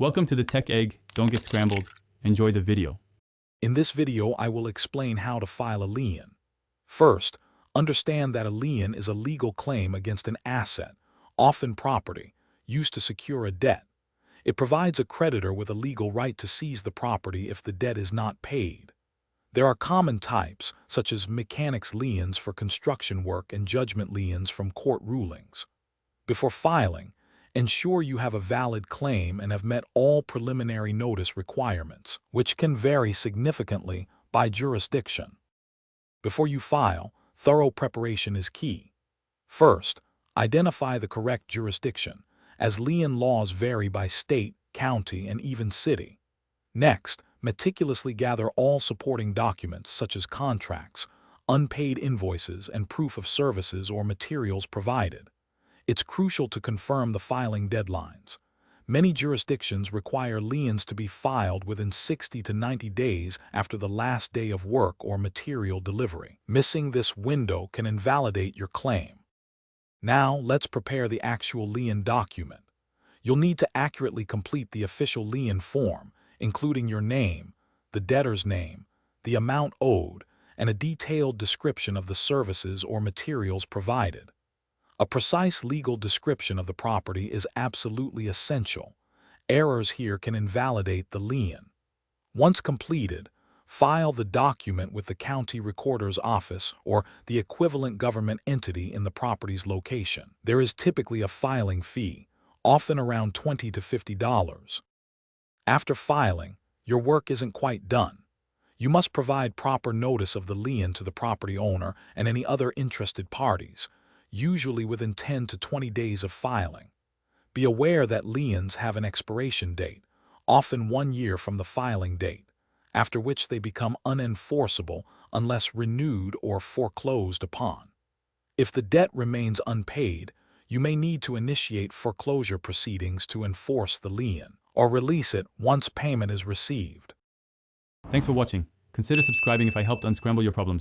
Welcome to the Tech Egg. Don't get scrambled. Enjoy the video. In this video, I will explain how to file a lien. First, understand that a lien is a legal claim against an asset, often property, used to secure a debt. It provides a creditor with a legal right to seize the property if the debt is not paid. There are common types, such as mechanics liens for construction work and judgment liens from court rulings. Before filing, ensure you have a valid claim and have met all preliminary notice requirements, which can vary significantly by jurisdiction. Before you file, thorough preparation is key. First, identify the correct jurisdiction, as lien laws vary by state, county, and even city. Next, meticulously gather all supporting documents such as contracts, unpaid invoices, and proof of services or materials provided. It's crucial to confirm the filing deadlines. Many jurisdictions require liens to be filed within 60 to 90 days after the last day of work or material delivery. Missing this window can invalidate your claim. Now, let's prepare the actual lien document. You'll need to accurately complete the official lien form, including your name, the debtor's name, the amount owed, and a detailed description of the services or materials provided. A precise legal description of the property is absolutely essential. Errors here can invalidate the lien. Once completed, file the document with the county recorder's office or the equivalent government entity in the property's location. There is typically a filing fee, often around $20 to $50. After filing, your work isn't quite done. You must provide proper notice of the lien to the property owner and any other interested parties, usually within 10 to 20 days of filing. Be aware that liens have an expiration date, often 1 year from the filing date, after which they become unenforceable unless renewed or foreclosed upon. If the debt remains unpaid, you may need to initiate foreclosure proceedings to enforce the lien, or release it once payment is received. Thanks for watching. Consider subscribing if I helped unscramble your problems.